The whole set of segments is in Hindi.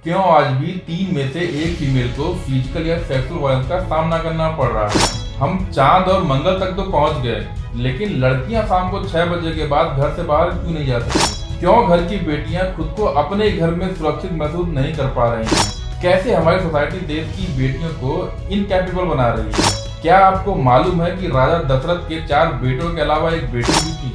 क्यों आज भी 3 में से एक फीमेल को फिजिकल या सेक्सुअल वायलेंस का सामना करना पड़ रहा है। हम चांद और मंगल तक तो पहुंच गए, लेकिन लड़कियां शाम को 6 बजे के बाद घर से बाहर क्यों नहीं जा सकती? क्यों घर की बेटियां खुद को अपने घर में सुरक्षित महसूस नहीं कर पा रही हैं? कैसे हमारी सोसाइटी देश की बेटियों को इनकैपेबल बना रही है? क्या आपको मालूम है कि राजा दशरथ के 4 बेटों के अलावा एक बेटी भी थी?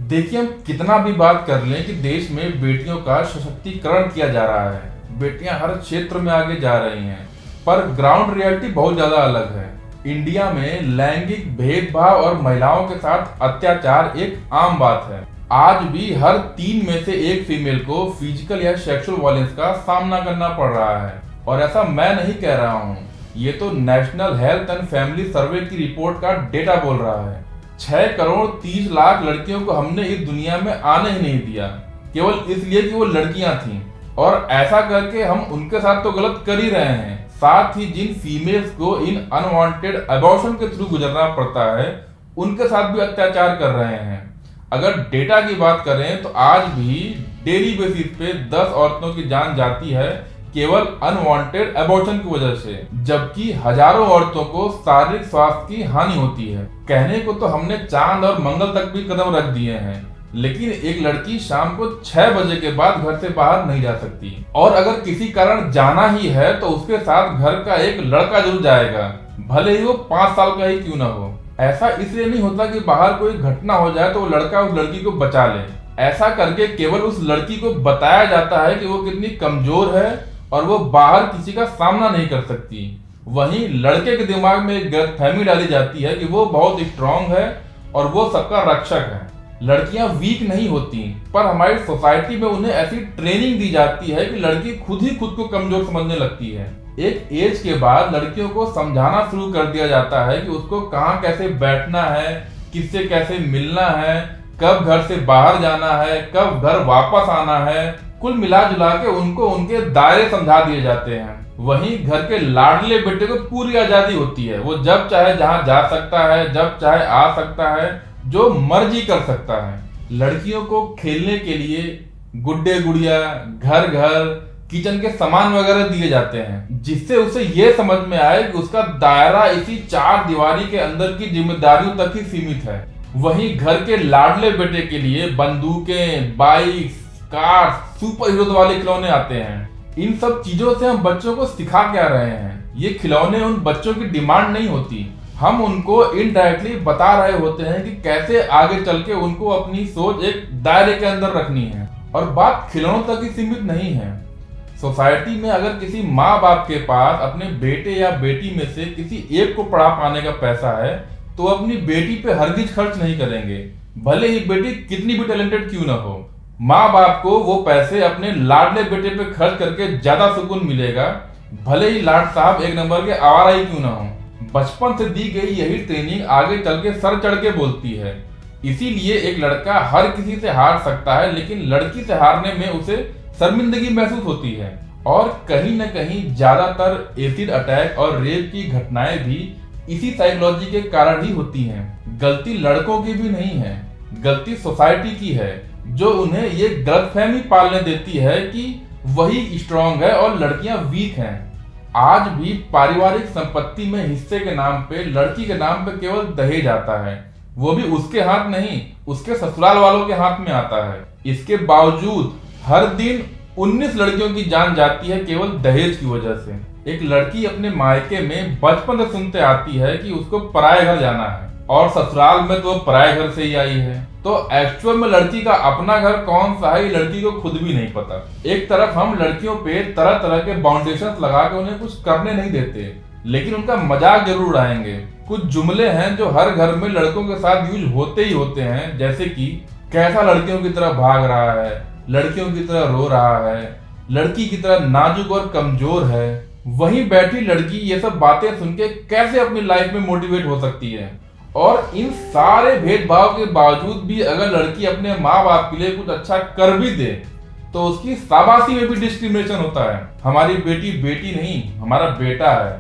देखिए, हम कितना भी बात कर लें कि देश में बेटियों का सशक्तिकरण किया जा रहा है, बेटियां हर क्षेत्र में आगे जा रही हैं, पर ग्राउंड रियलिटी बहुत ज्यादा अलग है। इंडिया में लैंगिक भेदभाव और महिलाओं के साथ अत्याचार एक आम बात है। आज भी हर 3 में से एक फीमेल को फिजिकल या सेक्सुअल वायलेंस का सामना करना पड़ रहा है। और ऐसा मैं नहीं कह रहा हूँ, ये तो नेशनल हेल्थ एंड फैमिली सर्वे की रिपोर्ट का डेटा बोल रहा है। 6 करोड़ 30 लाख लड़कियों को हमने इस दुनिया में आने ही नहीं दिया, केवल इसलिए कि वो लड़कियां थीं। और ऐसा करके हम उनके साथ तो गलत कर ही रहे हैं, साथ ही जिन फीमेल्स को इन अनवांटेड अबॉर्शन के थ्रू गुजरना पड़ता है, उनके साथ भी अत्याचार कर रहे हैं। अगर डेटा की बात करें तो आज भी डेली बेसिस पे 10 औरतों की जान जाती है केवल अनवांटेड अबॉर्शन की वजह से, जबकि हजारों औरतों को शारीरिक स्वास्थ्य की हानि होती है। कहने को तो हमने चांद और मंगल तक भी कदम रख दिए हैं, लेकिन एक लड़की शाम को 6 बजे के बाद घर से बाहर नहीं जा सकती। और अगर किसी कारण जाना ही है तो उसके साथ घर का एक लड़का जरूर जाएगा, भले ही वो 5 साल का ही क्यों ना हो। ऐसा इसलिए नहीं होता कि बाहर कोई घटना हो जाए तो वो लड़का उस लड़की को बचा ले। ऐसा करके केवल उस लड़की को बताया जाता है कि वो कितनी कमजोर है और वो बाहर किसी का सामना नहीं कर सकती। वहीं लड़के के दिमाग में एक गलतफहमी डाली जाती है कि वो बहुत स्ट्रांग है और वो सबका रक्षक है। लड़कियां वीक नहीं होती, पर हमारी सोसाइटी में उन्हें ऐसी ट्रेनिंग दी जाती है कि लड़की खुद ही खुद को कमजोर समझने लगती है। एक एज के बाद लड़कियों को समझाना शुरू कर दिया जाता है कि उसको कहाँ कैसे बैठना है, किससे कैसे मिलना है, कब घर से बाहर जाना है, कब घर वापस आना है। कुल मिला जुला के उनको उनके दायरे समझा दिए जाते हैं। वहीं घर के लाडले बेटे को पूरी आजादी होती है, वो जब चाहे जहां जा सकता है, जब चाहे आ सकता है, जो मर्जी कर सकता है। लड़कियों को खेलने के लिए गुड्डे गुड़िया, घर घर, किचन के सामान वगैरह दिए जाते हैं, जिससे उसे ये समझ में आए कि उसका दायरा इसी 4 दीवारी के अंदर की जिम्मेदारियों तक ही सीमित है। वहीं घर के लाडले बेटे के लिए बंदूकें, बाइक, कार, सुपर हीरोज वाले खिलौने आते हैं। इन सब चीजों से हम बच्चों को सिखा क्या रहे हैं? ये खिलौने उन बच्चों की डिमांड नहीं होती, हम उनको इनडायरेक्टली बता रहे होते हैं कि कैसे आगे चल के उनको अपनी सोच एक दायरे के अंदर रखनी है। और बात खिलौनों तक ही सीमित नहीं है। सोसाइटी में अगर किसी माँ बाप के पास अपने बेटे या बेटी में से किसी एक को पढ़ा पाने का पैसा है, तो अपनी बेटी पे हरगिज खर्च नहीं करेंगे, भले ही बेटी कितनी भी टैलेंटेड क्यों ना हो। माँ बाप को वो पैसे अपने लाडले बेटे पे खर्च करके ज्यादा सुकून मिलेगा, भले ही लाड साहब एक नंबर के आवारा ही क्यों ना हो। बचपन से दी गई यही ट्रेनिंग आगे चल के सर चढ़ के बोलती है। इसीलिए एक लड़का हर किसी से हार सकता है, लेकिन लड़की से हारने में उसे शर्मिंदगी महसूस होती है। और कहीं न कहीं ज्यादातर एसिड अटैक और रेप की घटनाएं भी इसी साइकोलॉजी के कारण ही होती हैं। गलती लड़कों की भी नहीं है, गलती सोसाइटी की है, जो उन्हें ये गलतफहमी पालने देती है कि वही स्ट्रांग है और लड़कियां वीक हैं। आज भी पारिवारिक संपत्ति में हिस्से के नाम पे लड़की के नाम पे केवल दहेज आता है, वो भी उसके हाथ नहीं, उसके ससुराल वालों के हाथ में आता है। इसके बावजूद हर दिन 19 लड़कियों की जान जाती है केवल दहेज की वजह से। एक लड़की अपने मायके में बचपन से सुनते आती है कि उसको पराये घर जाना है, और ससुराल में तो पराये घर से ही आई है। तो एक्चुअल में लड़की का अपना घर कौन सा है, लड़की को खुद भी नहीं पता। एक तरफ हम लड़कियों पे तरह तरह के बाउंडेशन लगा के उन्हें कुछ करने नहीं देते, लेकिन उनका मजाक जरूर उड़ाएंगे। कुछ जुमले हैं जो हर घर में लड़कों के साथ यूज होते ही होते हैं, जैसे कि कैसा लड़कियों की तरह भाग रहा है, लड़कियों की तरह रो रहा है, लड़की की तरह नाजुक और कमजोर है। वहीं बैठी लड़की ये सब बातें सुन के कैसे अपनी लाइफ में मोटिवेट हो सकती है? और इन सारे भेदभाव के बावजूद भी अगर लड़की अपने माँ बाप के लिए कुछ अच्छा कर भी दे तो उसकी शाबाशी में भी डिस्क्रिमिनेशन होता है। हमारी बेटी बेटी नहीं, हमारा बेटा है।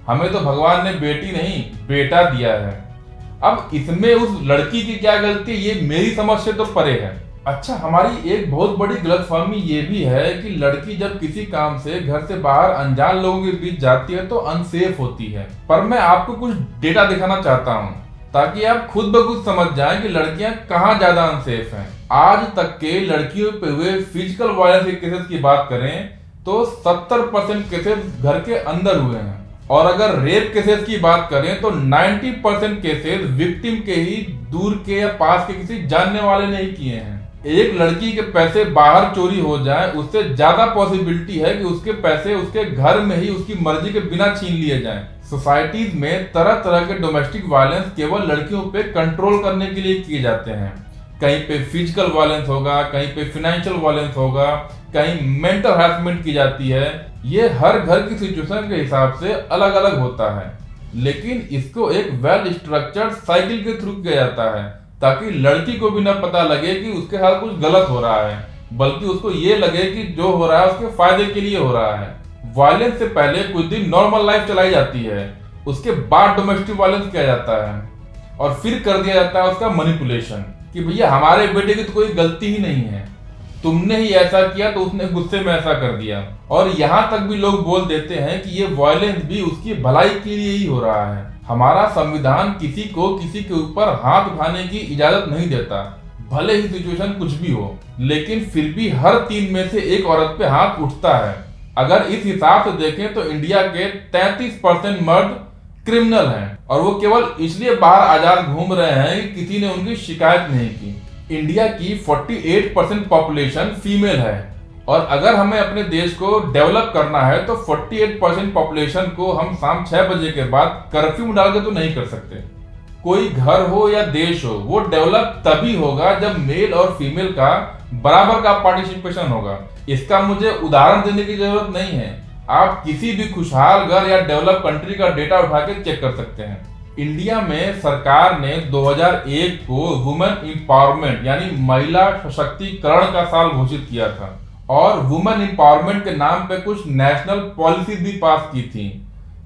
हमें तो भगवान ने बेटी नहीं बेटा दिया है। अब इसमें उस लड़की की क्या गलती, ये मेरी समझ से तो परे है। अच्छा, हमारी एक बहुत बड़ी गलतफहमी ये भी है कि लड़की जब किसी काम से घर से बाहर अनजान लोगों के बीच जाती है तो अनसेफ होती है। पर मैं आपको कुछ डेटा दिखाना चाहता हूँ ताकि आप खुद ब खुद समझ जाएं कि लड़कियां कहाँ ज्यादा अनसेफ हैं। आज तक के लड़कियों पे हुए फिजिकल वायलेंस के केसेस की बात करें तो 70% केसेस घर के अंदर हुए हैं, और अगर रेप केसेस की बात करें तो 90% केसेस विक्टिम के ही दूर के या पास के किसी जानने वाले ने ही किए हैं। एक लड़की के पैसे बाहर चोरी हो जाएं, उससे ज्यादा पॉसिबिलिटी है कि उसके पैसे उसके घर में ही उसकी मर्जी के बिना छीन लिए जाएं। सोसाइटीज में तरह तरह के डोमेस्टिक वायलेंस केवल लड़कियों पे कंट्रोल करने के लिए किए जाते हैं। कहीं पे फिजिकल वायलेंस होगा, कहीं पे फाइनेंशियल वायलेंस होगा, कहीं मेंटल हैरेसमेंट की जाती है। ये हर घर की सिचुएशन के हिसाब से अलग अलग होता है, लेकिन इसको एक वेल स्ट्रक्चर्ड साइकिल के थ्रू किया जाता है ताकि लड़की को भी ना पता लगे कि उसके साथ कुछ गलत हो रहा है, बल्कि उसको ये लगे कि जो हो रहा है उसके फायदे के लिए हो रहा है। वायलेंस से पहले कुछ दिन नॉर्मल लाइफ चलाई जाती है, उसके बाद डोमेस्टिक वायलेंस किया जाता है और फिर कर दिया जाता है उसका मैनिपुलेशन कि भैया हमारे बेटे की तो कोई गलती ही नहीं है, तुमने ही ऐसा किया तो उसने गुस्से में ऐसा कर दिया। और यहाँ तक भी लोग बोल देते हैं कि ये वायलेंस भी उसकी भलाई के लिए ही हो रहा है। हमारा संविधान किसी को किसी के ऊपर हाथ उठाने की इजाजत नहीं देता, भले ही सिचुएशन कुछ भी हो, लेकिन फिर भी हर 3 में से एक औरत पे हाथ उठता है। अगर इस हिसाब से देखें तो इंडिया के 33% मर्द क्रिमिनल हैं और वो केवल इसलिए बाहर आजाद घूम रहे हैं कि किसी ने उनकी शिकायत नहीं की। इंडिया की 48% पॉपुलेशन फीमेल है और अगर हमें अपने देश को डेवलप करना है तो 48% पॉपुलेशन को हम शाम 6 बजे के बाद कर्फ्यू में डाल के तो नहीं कर सकते। कोई घर हो या देश हो, वो डेवलप तभी होगा जब मेल और फीमेल का बराबर का पार्टिसिपेशन होगा। इसका मुझे उदाहरण देने की जरूरत नहीं है, आप किसी भी खुशहाल घर या डेवलप कंट्री का डेटा उठा के चेक कर सकते हैं। इंडिया में सरकार ने 2001 को वुमेन एम्पावरमेंट यानी महिला सशक्तिकरण का साल घोषित किया था और वुमेन एम्पावरमेंट के नाम पे कुछ नेशनल पॉलिसी भी पास की थी,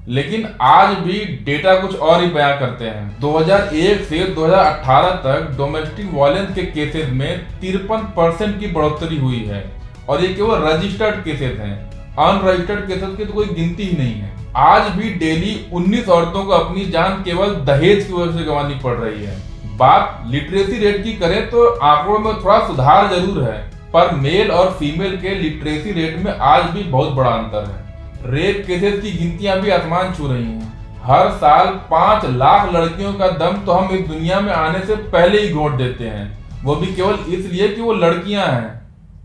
लेकिन आज भी डेटा कुछ और ही बयां करते हैं। 2001 से 2018 तक डोमेस्टिक वायलेंस के केसेस में 53% की बढ़ोतरी हुई है और ये केवल रजिस्टर्ड केसेस हैं, अनरजिस्टर्ड केसेस की तो कोई गिनती ही नहीं है। आज भी डेली 19 औरतों को अपनी जान केवल दहेज की वजह से गंवानी पड़ रही है। बात लिटरेसी रेट की करें तो आंकड़ों में थोड़ा सुधार जरूर है, पर मेल और फीमेल के लिटरेसी रेट में आज भी बहुत बड़ा अंतर है। रेप केसेस की गिनतियां भी आसमान छू रही हैं। हर साल 5 लाख लड़कियों का दम तो हम इस दुनिया में आने से पहले ही घोंट देते हैं, वो भी केवल इसलिए कि वो लड़कियां हैं।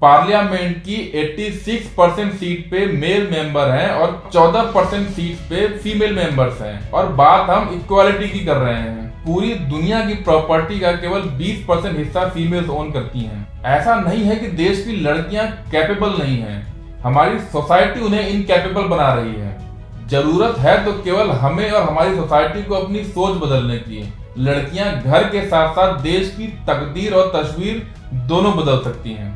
पार्लियामेंट की 86% सीट पे मेल मेंबर हैं और 14% सीट पे फीमेल मेंबर्स हैं, और बात हम इक्वालिटी की कर रहे हैं। पूरी दुनिया की प्रॉपर्टी का केवल 20% हिस्सा फीमेल्स ओन करती हैं। ऐसा नहीं है कि देश की लड़कियां कैपेबल नहीं हैं, हमारी सोसाइटी उन्हें इनकैपेबल बना रही है। जरूरत है तो केवल हमें और हमारी सोसाइटी को अपनी सोच बदलने की। लड़कियां घर के साथ साथ देश की तकदीर और तस्वीर दोनों बदल सकती हैं।